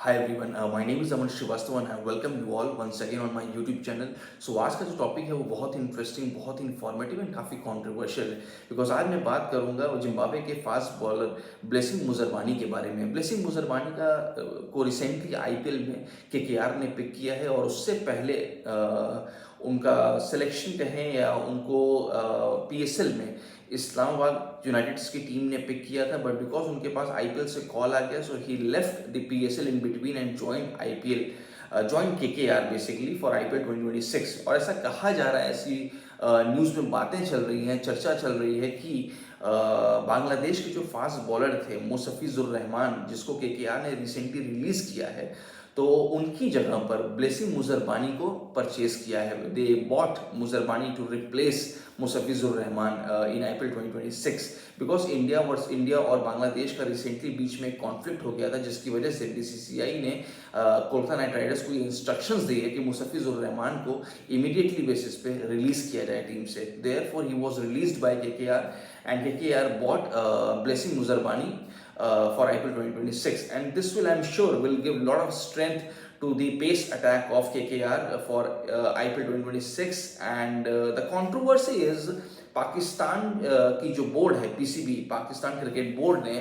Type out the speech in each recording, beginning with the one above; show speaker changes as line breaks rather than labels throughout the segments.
Hi everyone, my name is Aman Srivastava and I welcome you all once again on my YouTube channel. So आज का जो topic है वो बहुत ही interesting, बहुत ही इंफॉर्मेटिव एंड काफ़ी कंट्रोवर्शियल है बिकॉज आज मैं बात करूंगा जिम्बाब्वे के फास्ट बॉलर ब्लेसिंग मुजरबानी के बारे में। ब्लेसिंग मुजरबानी को रिसेंटली आईपीएल में केकेआर ने पिक किया है और उससे पहले उनका सिलेक्शन कहें या उनको पीएसएल में इस्लामाबाद यूनाइटेड्स की टीम ने पिक किया था, बट बिकॉज उनके पास आईपीएल से कॉल आ गया so he left the PSL in between and join IPL, join KKR basically for IPL 2026। और ऐसा कहा जा रहा है, ऐसी न्यूज़ में बातें चल रही हैं, चर्चा चल रही है कि बांग्लादेश के जो फास्ट बॉलर थे मुस्तफिजुर रहमान, जिसको केकेआर ने रिसेंटली रिलीज किया है, तो उनकी जगह पर ब्लेसिंग मुजरबानी को परचेज किया है। They bought Muzarabani to replace Mustafizur Rahman in IPL 2026 because India और बांग्लादेश का रिसेंटली बीच में कॉन्फ्लिक्ट हो गया था, जिसकी वजह से बीसीसीआई ने कोलकाता नाइट राइडर्स को इंस्ट्रक्शंस दी है कि मुस्तफिजुर रहमान को इमीडिएटली बेसिस पे रिलीज किया जाए टीम से। Therefore he was released by KKR and KKR bought Blessing Muzerbani for IPL 2026, and this will, I'm sure, will give a lot of strength to the pace attack of KKR for IPL 2026. And the controversy is Pakistan की जो board है PCB, Pakistan cricket board ने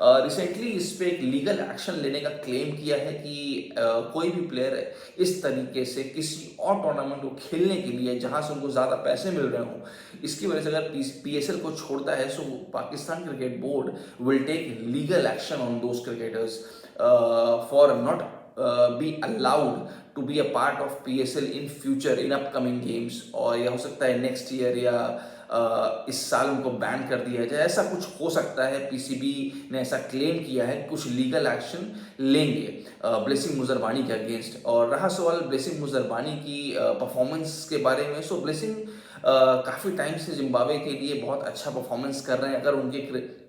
recently इस पे एक legal action लेने का claim किया है कि कोई भी प्लेयर इस तरीके से किसी और टूर्नामेंट को खेलने के लिए जहां से उनको ज़्यादा पैसे मिल रहे हों, इसकी वजह से अगर पीएसएल को छोड़ता है, so Pakistan cricket board will take legal action on those cricketers for not be allowed to be a part of PSL in future in upcoming games, और यह हो सकता है नेक्स्ट ईयर या इस साल उनको बैन कर दिया जाए, ऐसा कुछ हो सकता है। पीसीबी ने ऐसा क्लेम किया है, कुछ लीगल एक्शन लेंगे ब्लेसिंग मुजरबानी के अगेंस्ट। और रहा सवाल ब्लेसिंग मुजरबानी की परफॉर्मेंस के बारे में, सो ब्लेसिंग काफ़ी टाइम से जिम्बाब्वे के लिए बहुत अच्छा परफॉर्मेंस कर रहे हैं। अगर उनके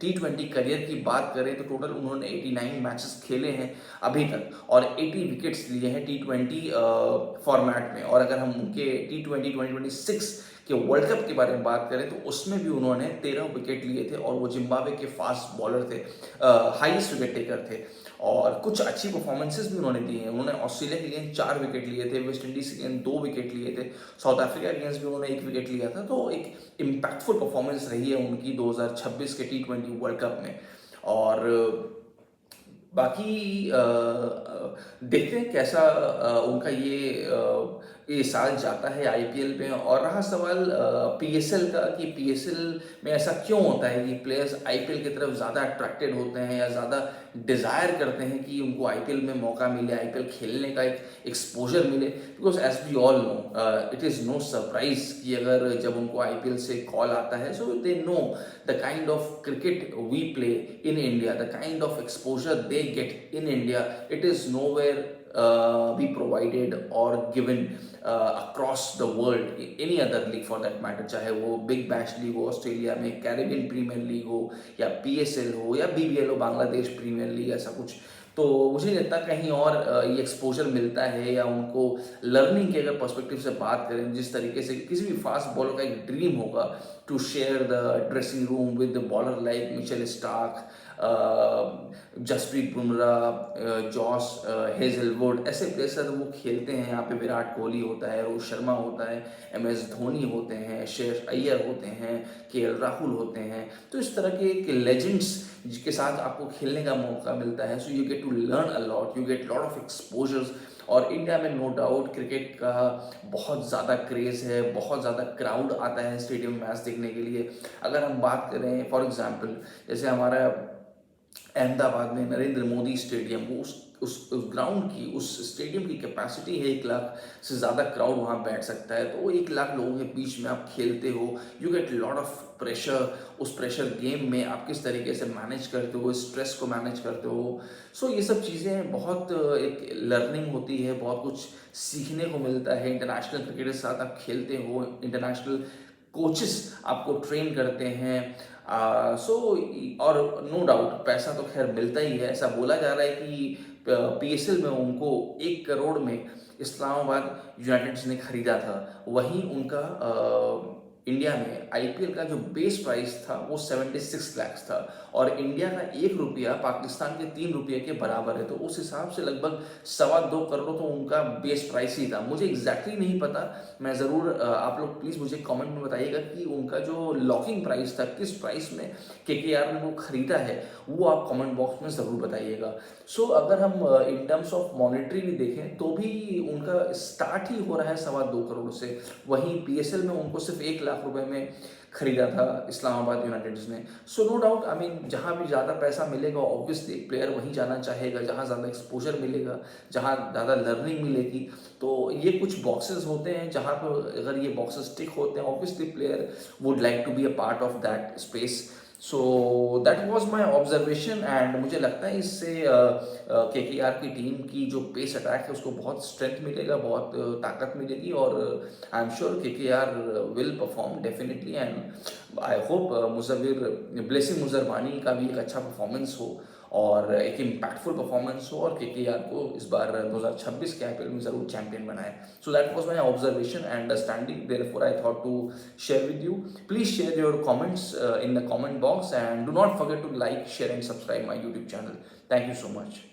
T20 करियर की बात करें तो टोटल उन्होंने 89 मैचेस खेले हैं अभी तक और 80 विकेट्स लिए हैं T20 फॉर्मेट में। और अगर हम उनके T20 2026 के वर्ल्ड कप के बारे में बात करें तो उसमें भी उन्होंने 13 विकेट लिए थे और वो जिम्बाब्वे के फास्ट बॉलर थे, हाईएस्ट विकेट टेकर थे और कुछ अच्छी परफॉर्मेंसेस भी उन्होंने दी हैं। उन्होंने ऑस्ट्रेलिया के अगेंस्ट 4 विकेट लिए थे, वेस्ट इंडीज के अगेंस्ट 2 विकेट लिए थे, साउथ अफ्रीका के अगेंस्ट भी उन्होंने 1 विकेट लिया था। तो एक इम्पैक्टफुल परफॉर्मेंस रही है उनकी 2026 के T20 वर्ल्ड कप में। और बाकी देखते हैं कैसा उनका ये साल जाता है आईपीएल में। और रहा सवाल पीएसएल का कि पीएसएल में ऐसा क्यों होता है कि प्लेयर्स आईपीएल की तरफ ज़्यादा अट्रैक्टेड होते हैं या ज़्यादा डिज़ायर करते हैं कि उनको आईपीएल में मौका मिले, आईपीएल खेलने का एक एक्सपोजर मिले। Because as we all know, it is no surprise कि अगर जब उनको आईपीएल से कॉल आता है, so they know the kind of cricket we play in India, the kind of exposure they get in India, it is nowhere be provided or given across the world, any other league for that matter, चाहे वो big bash league हो Australia में, Caribbean premiere league हो या PSL हो या BBL हो Bangladesh premiere league, ऐसा कुछ। तो मुझे नहीं लगता कहीं और ये एक्सपोजर मिलता है या उनको लर्निंग के अगर पर्सपेक्टिव से बात करें, जिस तरीके से किसी भी फास्ट बॉलर का एक ड्रीम होगा to share the dressing room with the bowler like Mitchell Starc, Jasprit Bumrah, Josh Hazlewood, ऐसे प्लेयर वो खेलते हैं। यहाँ पे विराट कोहली होता है, रोहित शर्मा होता है, एमएस धोनी होते हैं, श्रेयस अय्यर होते हैं, केएल राहुल होते हैं। तो इस तरह के लेजेंड्स जिसके साथ आपको खेलने का मौका मिलता है, so you get to learn a lot, you get lot of exposures. और इंडिया में नो डाउट क्रिकेट का बहुत ज़्यादा क्रेज़ है, बहुत ज़्यादा क्राउड आता है स्टेडियम में मैच देखने के लिए। अगर हम बात करें फॉर एग्जांपल, जैसे हमारा अहमदाबाद में नरेंद्र मोदी स्टेडियम, वो उस ग्राउंड की, उस स्टेडियम की कैपेसिटी है 1 लाख से ज़्यादा क्राउड वहाँ बैठ सकता है। तो 1 लाख लोगों के बीच में आप खेलते हो, you get lot of pressure. उस प्रेशर गेम में आप किस तरीके से मैनेज करते हो, स्ट्रेस को मैनेज करते हो। सो ये सब चीज़ें बहुत एक लर्निंग होती है, बहुत कुछ सीखने को मिलता है। इंटरनेशनल क्रिकेट के साथ आप खेलते हो, इंटरनेशनल कोचेस आपको ट्रेन करते हैं। सो और नो डाउट पैसा तो खैर मिलता ही है। ऐसा बोला जा रहा है कि पीएसएल में उनको 1 करोड़ में इस्लामाबाद यूनाइटेड्स ने खरीदा था। वहीं उनका इंडिया में आईपीएल का जो बेस प्राइस था वो 76 लाख था और इंडिया का 1 रुपया पाकिस्तान के 3 रुपये के बराबर है, तो उस हिसाब से लगभग 2.25 करोड़ तो उनका बेस प्राइस ही था। मुझे एग्जैक्टली नहीं पता, मैं ज़रूर आप लोग प्लीज़ मुझे कमेंट में बताइएगा कि उनका जो लॉकिंग प्राइस था, किस प्राइस में केकेआर ने वो खरीदा है, वो आप कमेंट बॉक्स में ज़रूर बताइएगा। सो अगर हम इन टर्म्स ऑफ मॉनेटरी भी देखें तो भी उनका स्टार्ट ही हो रहा है 2.25 करोड़ से। वहीं पीएसएल में उनको सिर्फ 1 लाख रुपए में खरीदा था इस्लामाबाद यूनाइटेड्स ने। So no doubt, I mean जहाँ भी ज़्यादा पैसा मिलेगा ऑब्वियसली प्लेयर वहीं जाना चाहेगा, जहाँ ज़्यादा एक्सपोजर मिलेगा, जहाँ ज़्यादा लर्निंग मिलेगी। तो ये कुछ बॉक्सेस होते हैं जहाँ पर अगर ये बॉक्सेस टिक होते हैं obviously player would like to be a part of that space. So that was my observation and मुझे लगता है इससे केकेआर की टीम की जो पेस अटैक है उसको बहुत स्ट्रेंथ मिलेगा, बहुत ताकत मिलेगी और I am sure KKR will perform definitely and I hope मुजव्विर ब्लेसिंग मुजरबानी का भी एक अच्छा परफॉर्मेंस हो और एक इम्पैक्टफुल परफॉर्मेंस हो और केकेआर को इस बार 2026 के आईपीएल में जरूर चैंपियन बनाए। So that was my observation and understanding, therefore I thought to share with you. Please share your comments in the comment box and do not forget to like, share and subscribe my YouTube channel. Thank you so much.